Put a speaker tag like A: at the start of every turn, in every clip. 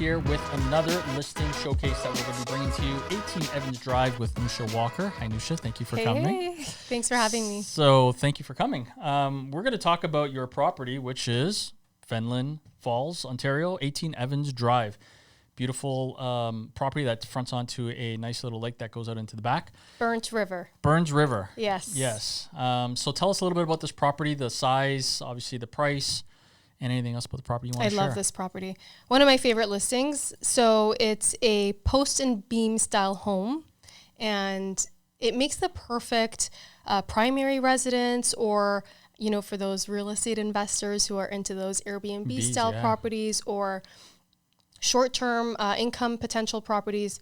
A: here with another listing showcase that we're going to be bringing to you. 18 Evans Drive with Nusha Walker. Hi, Nusha. Thank you for coming.
B: Hey, thanks for having me.
A: So thank you for coming. We're going to talk about your property, which is Fenelon Falls, Ontario, 18 Evans Drive. Beautiful property that fronts onto a nice little lake that goes out into the back.
B: Burnt River.
A: Burns River.
B: Yes.
A: Yes. So tell us a little bit about this property, the size, obviously the price, and anything else about the property you want to share.
B: I love this property. One of my favorite listings. So it's a post and beam style home, and it makes the perfect primary residence, or, you know, for those real estate investors who are into those Airbnb style properties or short-term income potential properties.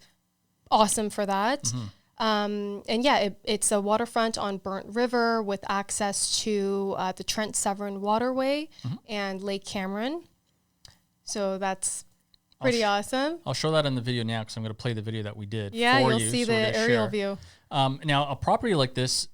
B: Awesome for that. And yeah, it's a waterfront on Burnt River with access to the Trent Severn waterway and Lake Cameron. So that's pretty awesome.
A: I'll show that in the video now because I'm going to play the video that we did.
B: Yeah,
A: for
B: you'll
A: you,
B: see the aerial view.
A: Now, a property like this,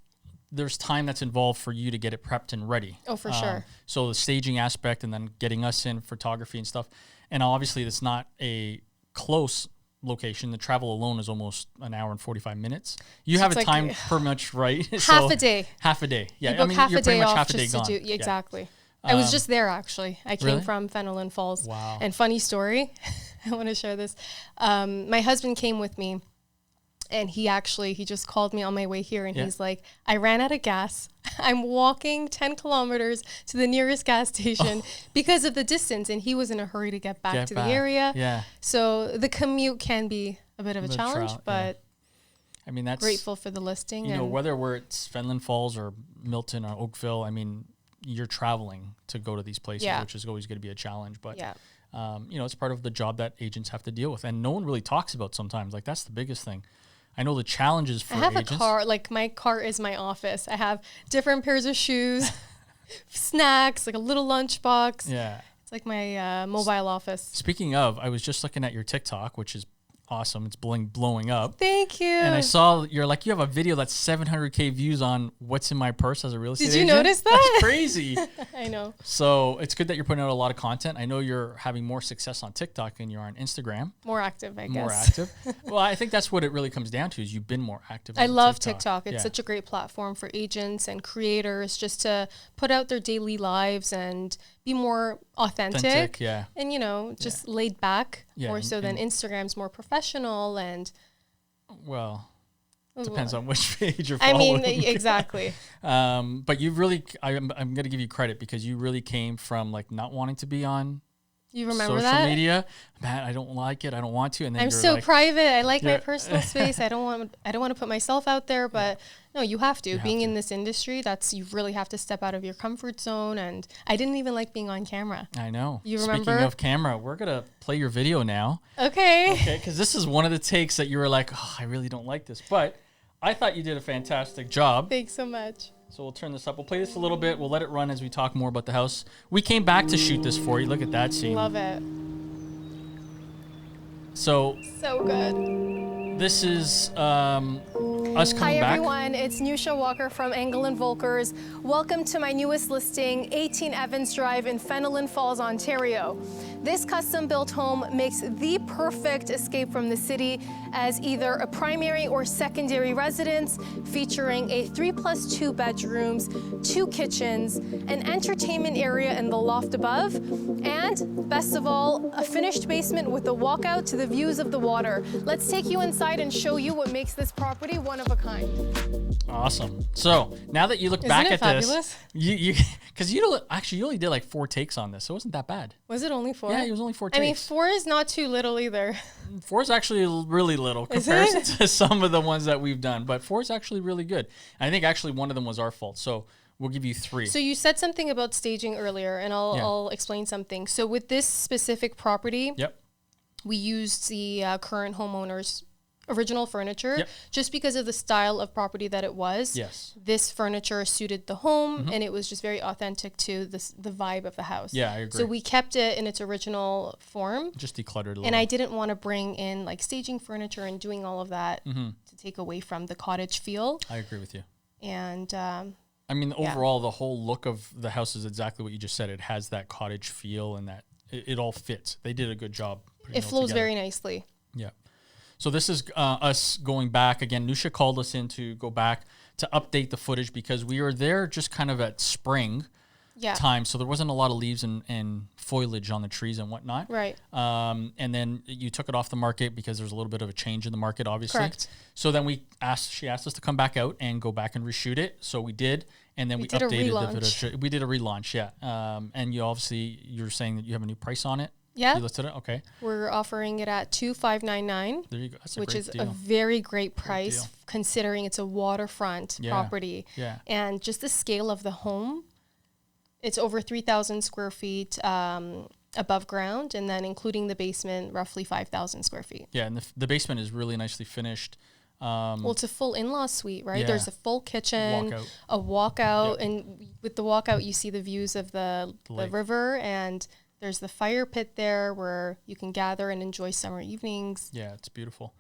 A: there's time that's involved for you to get it prepped and ready.
B: Oh, for sure.
A: So the staging aspect and then getting us in photography and stuff. And obviously, it's not a close location. The travel alone is almost an hour and 45 minutes. You have it timed pretty much right.
B: Half a day.
A: Half a day. Yeah,
B: I mean, you're pretty much half a
A: day
B: just
A: gone.
B: to do, exactly. I was just there, actually. I came from Fenelon Falls.
A: Wow.
B: And funny story, I want to share this. My husband came with me, and he just called me on my way here, and he's like, I ran out of gas. I'm walking 10 kilometers to the nearest gas station because of the distance, and he was in a hurry to get back to the area.
A: Yeah.
B: So the commute can be a bit of a challenge, but
A: I mean, that's
B: grateful for the listing.
A: You know, whether it's Fenelon Falls or Milton or Oakville, I mean, you're traveling to go to these places, which is always going to be a challenge. But, you know, it's part of the job that agents have to deal with. And no one really talks about sometimes. Like, that's the biggest thing. I know the challenges for agents. I have
B: a car, like my car is my office. I have different pairs of shoes, snacks, like a little lunchbox.
A: Yeah.
B: It's like my mobile office.
A: Speaking of, I was just looking at your TikTok, which is awesome. It's blowing up.
B: Thank you.
A: And I saw you have a video that's 700K views on what's in my purse as a real estate agent.
B: Did you notice that?
A: That's crazy.
B: I know.
A: So it's good that you're putting out a lot of content. I know you're having more success on TikTok than you are on Instagram.
B: More active, I guess.
A: More active. Well, I think that's what it really comes down to, is you've been more active on
B: I love TikTok. It's such a great platform for agents and creators just to put out their daily lives and be more authentic. And, you know, just laid back more so than Instagram's more professional and...
A: Well, depends on which page you're following.
B: I mean, exactly.
A: But you've really... I'm going to give you credit because you really came from, like, not wanting to be on social media. Man, I don't like it. I don't want to. And then
B: I'm so private. I like my personal space. I don't want to put myself out there, but no, you have to. Being in this industry, you really have to step out of your comfort zone. And I didn't even like being on camera.
A: I know.
B: You remember?
A: Speaking of camera, we're going to play your video now.
B: Okay.
A: Because this is one of the takes that you were like, oh, I really don't like this. But I thought you did a fantastic job.
B: Thanks so much.
A: So we'll turn this up. We'll play this a little bit. We'll let it run as we talk more about the house. We came back to shoot this for you. Look at that scene.
B: Love it.
A: So
B: good.
A: This is us coming back.
B: Hi everyone, it's Nusha Walker from Angle and Volkers. Welcome to my newest listing, 18 Evans Drive in Fenelon Falls, Ontario. This custom-built home makes the perfect escape from the city as either a primary or secondary residence, featuring a 3+2 bedrooms, 2 kitchens, an entertainment area in the loft above, and best of all, a finished basement with a walkout to the views of the water. Let's take you inside and show you what makes this property one of a kind.
A: Awesome. So now that you look back at
B: fabulous?
A: This, because you only did like 4 takes on this, so it wasn't that bad.
B: Was it only 4?
A: Yeah, it was only 4 takes.
B: I mean, 4 is not too little either.
A: 4 is actually really little comparison to some of the ones that we've done, but 4 is actually really good. I think actually one of them was our fault, so we'll give you 3.
B: So you said something about staging earlier, and I'll explain something. So with this specific property, we used the current homeowner's original furniture just because of the style of property that it was.
A: Yes.
B: This furniture suited the home and it was just very authentic to the vibe of the house.
A: Yeah, I agree.
B: So we kept it in its original form.
A: Just decluttered a little.
B: And I didn't want to bring in like staging furniture and doing all of that to take away from the cottage feel.
A: I agree with you.
B: And
A: I mean, overall, the whole look of the house is exactly what you just said. It has that cottage feel and that it all fits. They did a good job
B: It flows very nicely.
A: Yeah. So this is us going back again. Nusha called us in to go back to update the footage because we were there just kind of at spring time. So there wasn't a lot of leaves and foliage on the trees and whatnot.
B: Right.
A: And then you took it off the market because there's a little bit of a change in the market, obviously.
B: Correct.
A: So then she asked us to come back out and go back and reshoot it. So we did. And then we updated the footage. We did a relaunch, yeah. And you were saying that you have a new price on it.
B: Yeah.
A: You listed it? Okay.
B: We're offering it at $2,599.
A: There you go. That's a
B: which
A: great
B: is
A: deal.
B: a very great price considering it's a waterfront property.
A: Yeah.
B: And just the scale of the home, it's over 3,000 square feet above ground, and then including the basement, roughly 5,000 square feet.
A: Yeah, and the basement is really nicely finished.
B: Well, it's a full in-law suite, right?
A: Yeah.
B: There's a full kitchen, a walkout, and with the walkout, you see the views of the river, and there's the fire pit there where you can gather and enjoy summer evenings.
A: Yeah, it's beautiful.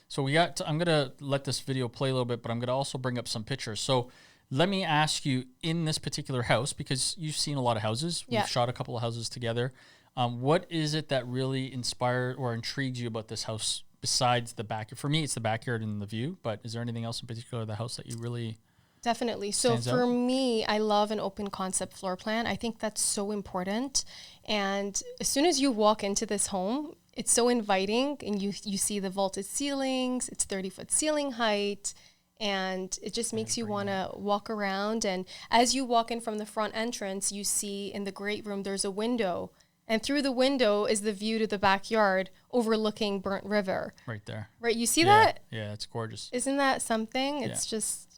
A: So I'm going to let this video play a little bit, but I'm going to also bring up some pictures. So let me ask you, in this particular house, because you've seen a lot of houses, we've shot a couple of houses together. What is it that really inspired or intrigued you about this house besides the backyard? For me, it's the backyard and the view, but is there anything else in particular of the house that you really...
B: Definitely. So for me, I love an open concept floor plan. I think that's so important. And as soon as you walk into this home, it's so inviting, and you see the vaulted ceilings, it's 30-foot ceiling height, and it just makes you want to walk around. And as you walk in from the front entrance, you see in the great room, there's a window. And through the window is the view to the backyard overlooking Burnt River.
A: Right there.
B: Right. You see that?
A: Yeah, it's gorgeous.
B: Isn't that something? It's just...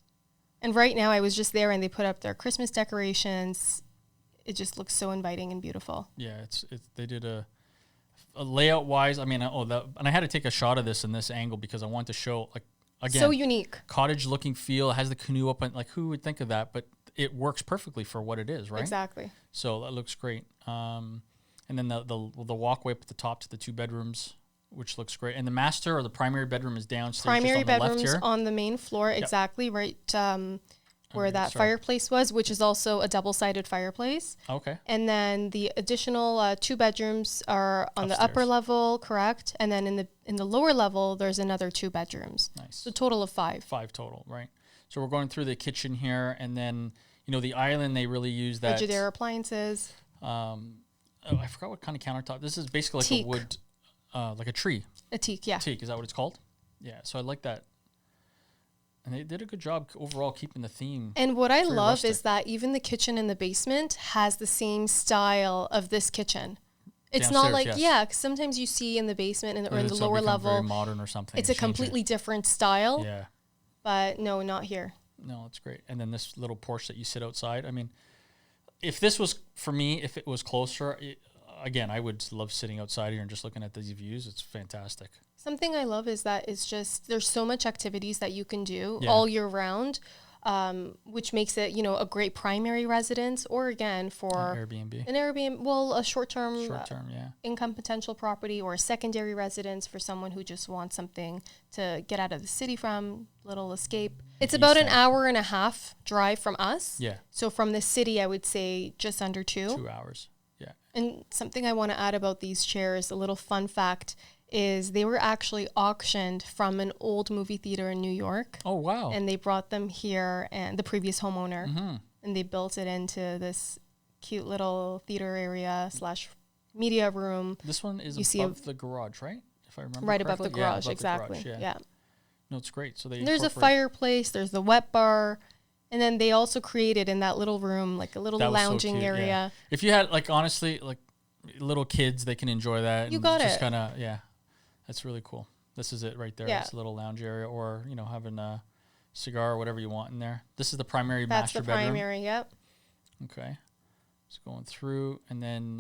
B: And right now, I was just there, and they put up their Christmas decorations. It just looks so inviting and beautiful.
A: Yeah, they did a layout wise. I mean, and I had to take a shot of this in this angle because I wanted to show, like, again,
B: so unique,
A: cottage looking feel. It has the canoe up, and like, who would think of that? But it works perfectly for what it is, right?
B: Exactly.
A: So that looks great. And then the walkway up at the top to the 2 bedrooms, which looks great. And the master or the primary bedroom is downstairs.
B: Primary
A: just on
B: bedroom's
A: the left here.
B: On the main floor, exactly, right where that fireplace was, which is also a double-sided fireplace.
A: Okay.
B: And then the additional 2 bedrooms are on
A: Upstairs.
B: the upper level, correct? And then in the lower level, there's another 2 bedrooms.
A: Nice.
B: So a total of 5.
A: 5 total, right? So we're going through the kitchen here, and then the island, they really use that.
B: Frigidaire appliances.
A: I forgot what kind of countertop. This is basically like
B: teak.
A: a wood, like a tree.
B: A teak, yeah.
A: Teak, is that what it's called? Yeah, so I like that. And they did a good job overall keeping the theme.
B: And what I love is that even the kitchen in the basement has the same style of this kitchen. It's not like, cause sometimes you see in the basement or in the lower level,
A: very modern or something.
B: It's a completely different style.
A: Yeah.
B: But no, not here.
A: No, it's great. And then this little porch that you sit outside. I mean, if this was, for me, if it was closer, again, I would love sitting outside here and just looking at these views. It's fantastic.
B: Something I love is that it's just, there's so much activities that you can do all year round, which makes it, a great primary residence, or again, for
A: an
B: Airbnb, well, a short-term
A: yeah,
B: income potential property, or a secondary residence for someone who just wants something to get out of the city from, little escape. It's about an hour and a half drive from us.
A: Yeah.
B: So from the city, I would say just under 2.
A: 2 hours. Yeah.
B: And something I want to add about these chairs, a little fun fact, is they were actually auctioned from an old movie theater in New York.
A: Oh, wow.
B: And they brought them here, and the previous homeowner, and they built it into this cute little theater area / media room.
A: This one is above the garage, right? If I remember
B: right
A: correctly.
B: Above the garage,
A: above
B: exactly.
A: The garage,
B: yeah.
A: No, it's great. So
B: there's a fireplace, there's the wet bar, and then they also created in that little room like a little lounging area.
A: Yeah. If you had, like, honestly, like little kids, they can enjoy that.
B: You got it.
A: Just kind of, that's really cool. This is it right there.
B: Yeah.
A: This little lounge area, or having a cigar or whatever you want in there. This is the primary master bedroom.
B: That's the primary. Yep.
A: Okay. Just going through, and then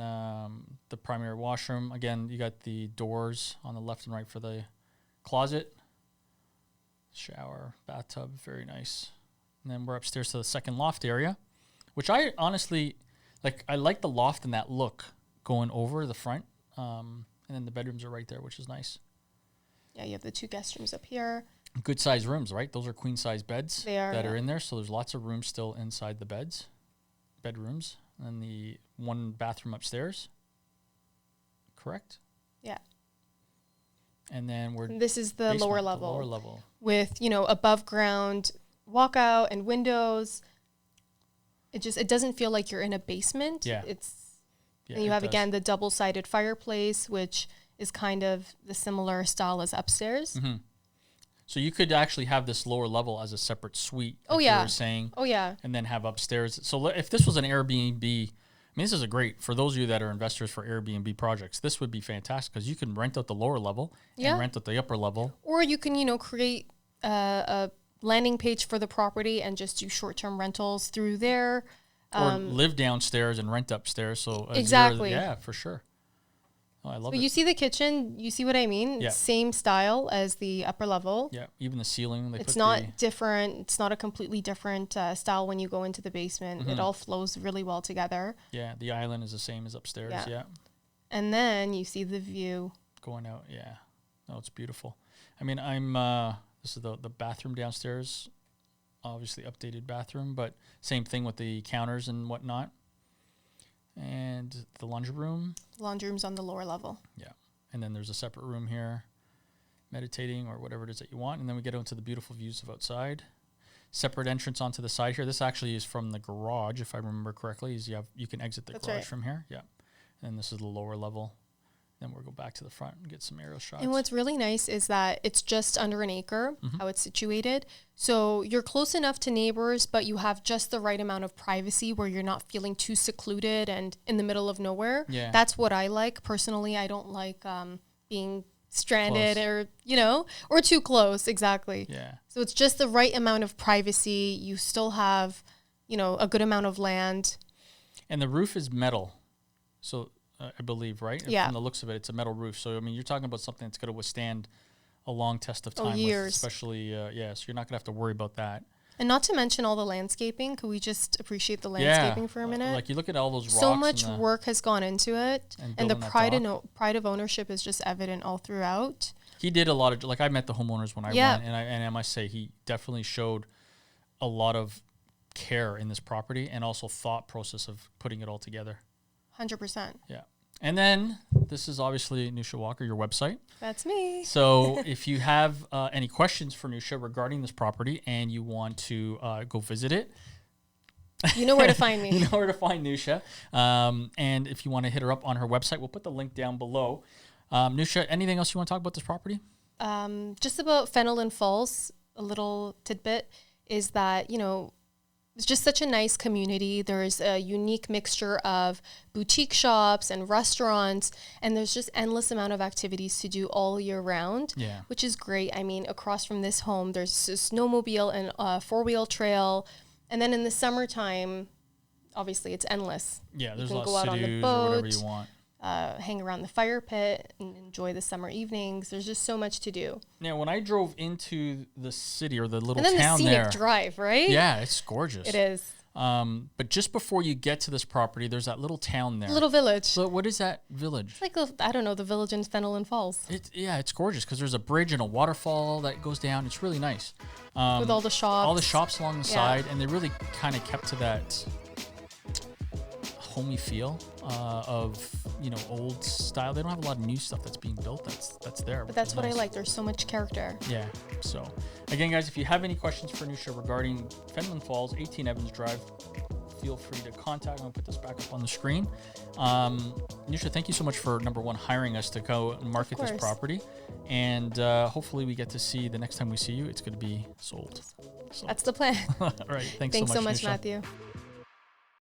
A: the primary washroom. Again, you got the doors on the left and right for the closet, shower, bathtub, very nice. And then we're upstairs to the second loft area, which I honestly like. I like the loft and that look going over the front. And then the bedrooms are right there, which is nice. Yeah,
B: you have the 2 guest rooms up here.
A: Good size rooms, right? Those are queen size beds that are in there. So there's lots of room still inside the bedrooms. And the 1 bathroom upstairs. Correct?
B: Yeah.
A: And then
B: this is the lower level.
A: The lower level.
B: With, above ground walkout and windows. It doesn't feel like you're in a basement.
A: Yeah.
B: And you have, again, the double-sided fireplace, which is kind of the similar style as upstairs.
A: Mm-hmm. So you could actually have this lower level as a separate suite.
B: Oh, yeah.
A: You were saying.
B: Oh, yeah.
A: And then have upstairs. So if this was an Airbnb, this is for those of you that are investors for Airbnb projects, this would be fantastic because you can rent out the lower level and rent out the upper level.
B: Or you can, create a landing page for the property and just do short-term rentals through there.
A: Or live downstairs and rent upstairs. So
B: exactly.
A: Yeah, for sure. Oh, I love it.
B: You see the kitchen. You see what I mean?
A: Yeah.
B: Same style as the upper level.
A: Yeah, even the ceiling.
B: It's not different. It's not a completely different style when you go into the basement. Mm-hmm. It all flows really well together.
A: Yeah, the island is the same as upstairs. Yeah.
B: And then you see the view.
A: Going out, yeah. No, it's beautiful. This is the bathroom downstairs. Obviously updated bathroom, but same thing with the counters and whatnot. And the laundry room.
B: Laundry room's on the lower level.
A: Yeah. And then there's a separate room here, meditating or whatever it is that you want. And then we get into the beautiful views of outside. Separate entrance onto the side here. This actually is from the garage, if I remember correctly. You can exit the garage from here. Yeah. And this is the lower level. Then we'll go back to the front and get some aerial shots.
B: And what's really nice is that it's just under an acre, how it's situated. So you're close enough to neighbors, but you have just the right amount of privacy where you're not feeling too secluded and in the middle of nowhere.
A: Yeah.
B: That's what I like. Personally, I don't like being stranded or too close. Exactly.
A: Yeah.
B: So it's just the right amount of privacy. You still have, a good amount of land.
A: And the roof is metal. So I believe, right?
B: Yeah.
A: From the looks of it, it's a metal roof. So, you're talking about something that's going to withstand a long test of time.
B: Years.
A: Especially, so you're not going to have to worry about that.
B: And not to mention all the landscaping. Could we just appreciate the landscaping for a minute?
A: Like, you look at all those rocks.
B: So much work has gone into it. And the pride of ownership is just evident all throughout.
A: He did a lot of, I met the homeowners when I went, and I must say, he definitely showed a lot of care in this property and also thought process of putting it all together.
B: 100%.
A: Yeah. And then this is obviously Nusha Walker, your website.
B: That's me.
A: So if you have any questions for Nusha regarding this property and you want to go visit it,
B: you know where to find me.
A: You know where to find Nusha. And if you want to hit her up on her website, we'll put the link down below. Nusha, anything else you want to talk about this property?
B: Just about Fenelon Falls, a little tidbit is that, it's just such a nice community. There's a unique mixture of boutique shops and restaurants, and there's just endless amount of activities to do all year round, which is great. Across from this home, there's a snowmobile and a four-wheel trail, and then in the summertime, obviously it's endless.
A: Yeah, there's
B: you can
A: lots
B: go out
A: to
B: on
A: do
B: the boat,
A: or whatever you want.
B: Hang around the fire pit and enjoy the summer evenings. There's just so much to do.
A: Now, when I drove into the city or the little town
B: there. And then the scenic
A: there,
B: drive, right?
A: Yeah, it's gorgeous.
B: It is.
A: But just before you get to this property, there's that little town there.
B: Little village.
A: So what is that village?
B: It's like, the village in Fenelon Falls.
A: It's gorgeous because there's a bridge and a waterfall that goes down. It's really nice.
B: With all the shops.
A: All the shops along the side. And they really kind of kept to that homey feel of old style. They don't have a lot of new stuff that's being built that's there.
B: But that's what I like. There's so much character.
A: Yeah. So again, guys, if you have any questions for Nusha regarding Fenelon Falls, 18 Evans Drive, feel free to contact. I'm going to put this back up on the screen. Nusha, thank you so much for, number one, hiring us to go and market this property. And hopefully we get to see the next time we see you, it's going to be sold. So.
B: That's the plan.
A: All right. Thanks so much,
B: Matthew.